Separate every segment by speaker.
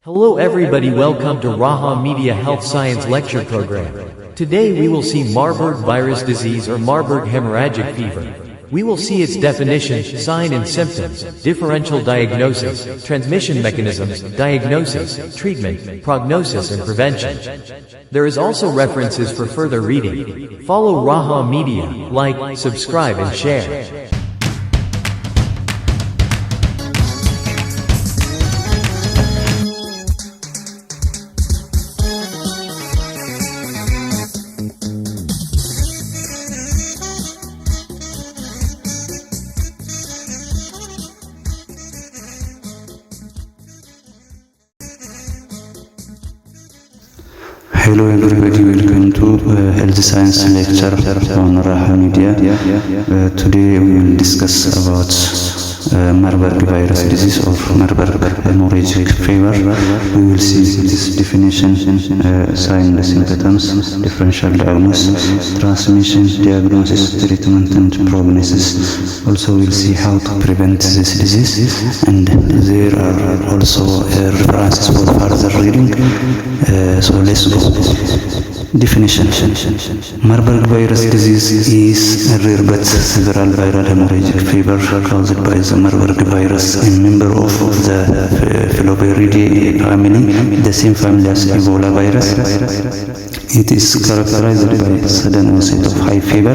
Speaker 1: Hello everybody, welcome to Raha Media Health Science Lecture Program. Today we will see Marburg Virus Disease or Marburg hemorrhagic fever. We will see its definition, sign and symptoms, differential diagnosis, transmission mechanisms, diagnosis, treatment, prognosis and prevention. There is also references for further reading. Follow Raha Media, like, subscribe and share.
Speaker 2: Hello everybody, welcome to Health Science Lecture on Raha Media. Today we will discuss about Marburg Virus Disease or Marburg hemorrhagic fever. We will see this definition, sign and symptoms, differential diagnosis, transmission, diagnosis, treatment and prognosis. Also we will see how to prevent this disease, and there are also references for further reading. So let's go. Definition. Marburg virus disease is a rare but several viral hemorrhagic fever caused by the Marburg virus, a member of the Filoviridae family, the same family as Ebola virus. It is characterized by sudden onset of high fever,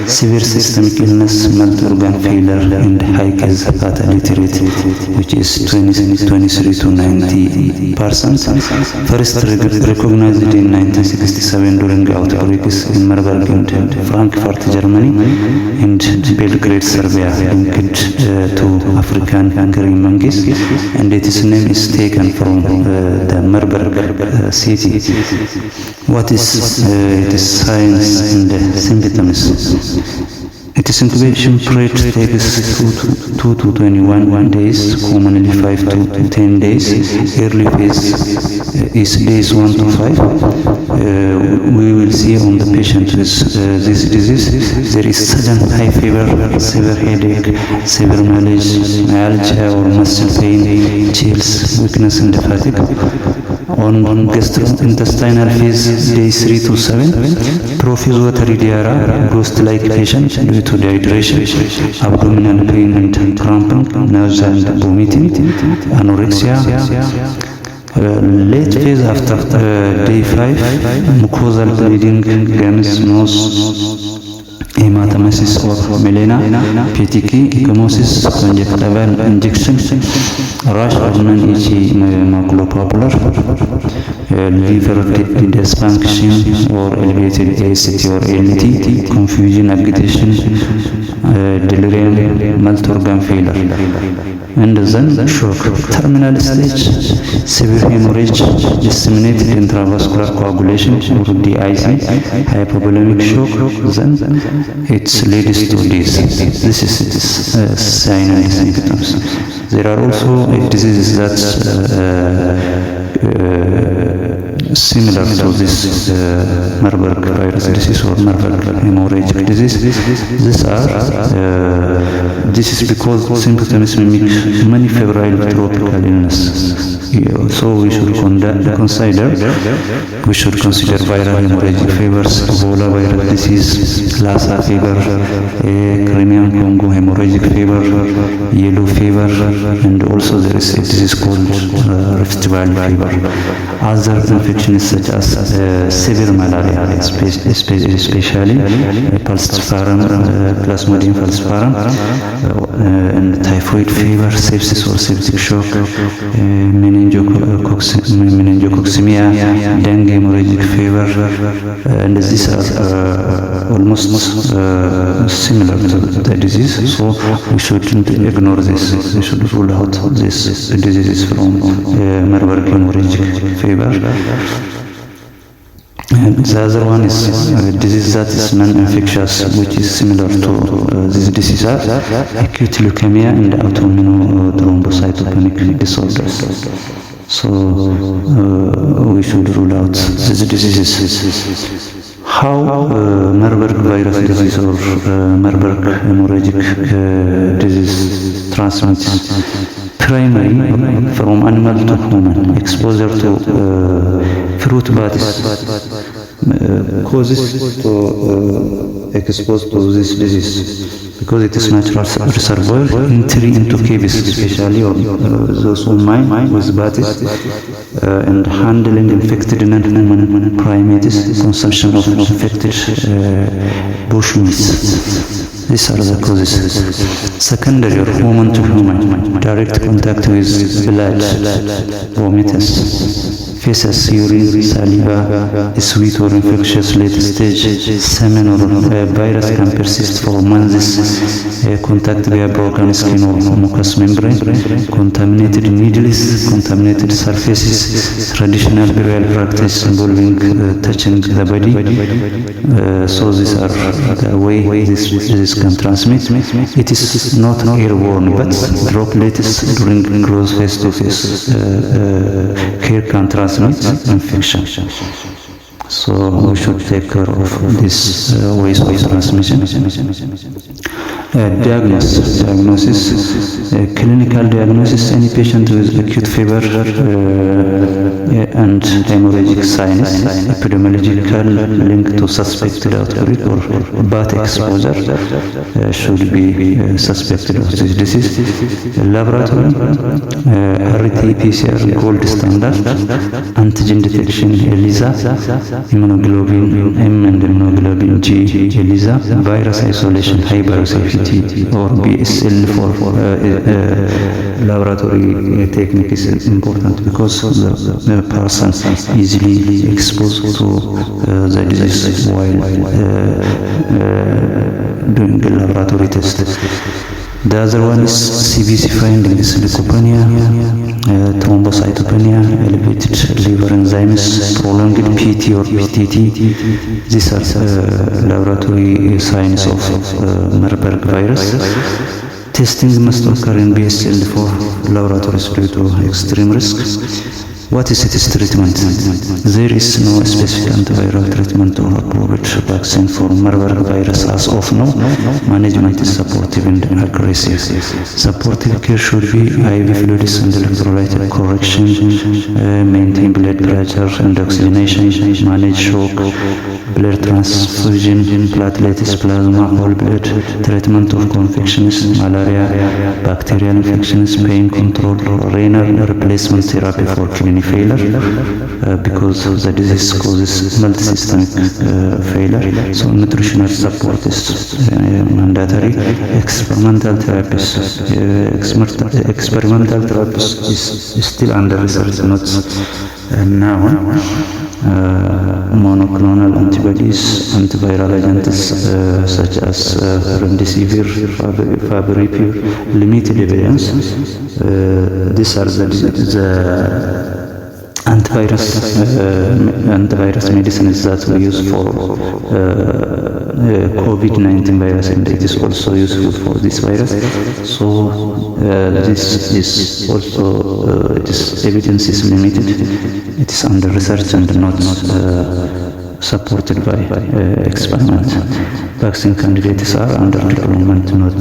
Speaker 2: severe systemic illness, multi-organ failure, and high case fatality rate, which is 23 to 90%. First recognized in 1967 during outbreaks in Marburg and Frankfurt, Germany, and Belgrade, Serbia, linked to African green monkeys, and its name is taken from the Marburg city. What is its signs and symptoms? Its incubation period takes 2 to 21 days, commonly 5 to 10 days. Early phase is days 1 to 5. We will see on the patient with this disease, there is sudden high fever, severe headache, severe myalgia or muscle pain, chills, weakness and fatigue. On gastrointestinal phase, days 3 to 7, profuse watery diarrhea, ghost-like patient due to dehydration, abdominal pain and cramping, nausea and vomiting, anorexia. Late phase after day 5, mucosal bleeding, gums, nose, hematomesis or melena, PTK, ecchymosis, conjunctival injection, rash, abdomen, itchy, maculopapular, liver dysfunction or elevated AST or ALT, confusion, agitation, delirium, multi-organ failure, and then shock. Terminal stage, severe hemorrhage, disseminated intravascular coagulation or DIC, hypovolemic shock, then it leads to this. This is its sign and symptoms. There are also diseases that similar to this Marburg virus disease or Marburg hemorrhagic disease. This is because symptoms mimic many febrile tropical illnesses. So we should consider viral hemorrhagic fevers, Ebola virus disease, Lassa fever, Crimean Congo hemorrhagic fever, yellow fever, and also there is a disease called Rift Valley fever. Other infections such as severe malaria, especially falciparum, Plasmodium falciparum, and typhoid fever, sepsis or septic shock, meningococcemia, dengue hemorrhagic fever, and these are almost similar to the disease, so we shouldn't ignore this. We should rule out this disease from Marburg hemorrhagic fever. And the other one is a disease that is non-infectious, which is similar to this disease, acute leukemia and autoimmune thrombocytopenic disorders. So we should rule out these diseases. How Marburg virus disease or Marburg hemorrhagic disease transmits? primary from animal to human exposure to fruit bats causes to expose to this disease, because it is natural reservoir entry into caves, especially those who mine with bats, and handling infected non-human primates, consumption of infected bushmeats. These are the causes. Secondary or human to human, direct contact with blood, vomitus, feces, urine, saliva, sweet or infectious late stage semen or virus can persist for months. Contact via broken skin or mucous membrane, contaminated needles, contaminated surfaces, traditional burial practice involving touching the body. So these are the way this disease can transmit. It is not airborne, but droplets during close face-to-face care can transmit infection. So we should take care of these ways of transmission. Diagnosis. Clinical diagnosis: any patient with acute fever and hemorrhagic signs, epidemiological link to suspected outbreak or bat exposure should be suspected of this disease. Laboratory: RT-PCR gold standard, antigen detection ELISA, immunoglobulin M and immunoglobulin G ELISA, virus isolation, high biosafety or BSL for laboratory technique is important, because the person easily exposed to the disease while doing the laboratory test. The other one is CBC findings: leukopenia, thrombocytopenia, elevated liver enzymes, prolonged PT or PTT. These are laboratory signs of Marburg virus. Testing must occur in BSL for laboratories due to extreme risk. What is its treatment? There is no specific antiviral treatment or approved vaccine for Marburg virus as of now. Management is supportive and aggressive. Supportive care should be IV fluids and electrolyte correction, maintain blood pressure and oxygenation, manage shock, blood transfusion, platelets, plasma, whole blood, treatment of infections, malaria, bacterial infections, pain control, renal replacement therapy for kidney failure, because the disease causes multi-systemic failure. So nutritional support is mandatory. Experimental therapies is still under research, not now. Monoclonal antibodies, antiviral agents such as remdesivir, favipiravir, limited evidence. These are the antivirus medicines that we use for COVID-19 virus, and it is also useful for this virus. So this is also evidence is limited. It is under research and not supported by experiment. Vaccine candidates are under development, not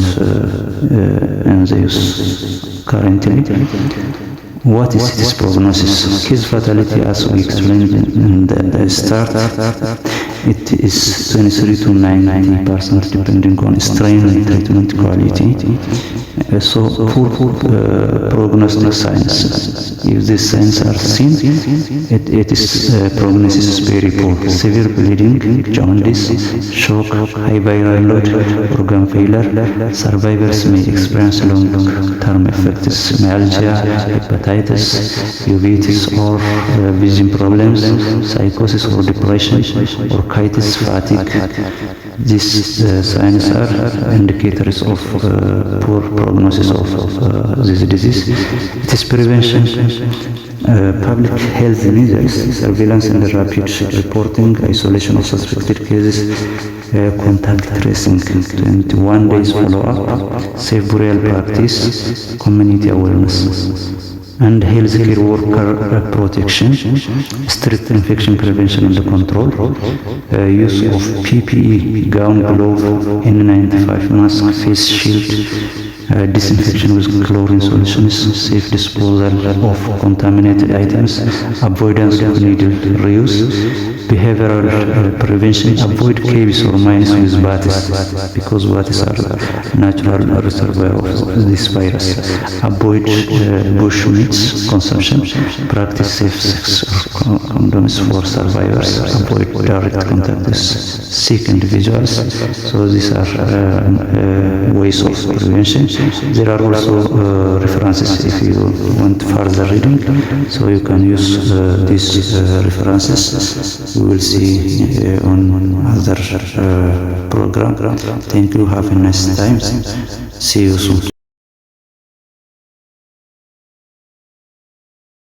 Speaker 2: in the use currently. What is its prognosis? Case fatality, as we explained in the start, it is 23 to 90% depending on strain and treatment quality. So poor prognostic signs. If these signs are seen, it is prognosis is very poor. Severe bleeding, jaundice, shock, high viral load, organ failure. Survivors may experience long-term effects: myalgia, hepatitis, uveitis or vision problems, psychosis or depression, orchitis, fatigue. These signs are indicators of poor prognosis of this disease. It is prevention. Public health measures: surveillance and rapid reporting, isolation of suspected cases, contact tracing, 21 days follow-up, safe burial practice, community awareness, and healthcare worker protection, strict infection prevention and control, use of PPE, gown, glove, N95 mask, face shield, disinfection with chlorine solutions, safe disposal of contaminated items, avoidance of needle reuse, behavioral prevention, avoid caves or mines with batis, because batis are natural reservoir of this virus, avoid bush meats consumption, practice safe sex or condoms for survivors, avoid direct contact with sick individuals. So these are ways of prevention. There are also references if you want further reading, so you can use these references. We will see on other program. Thank you. Have a nice time. See you soon.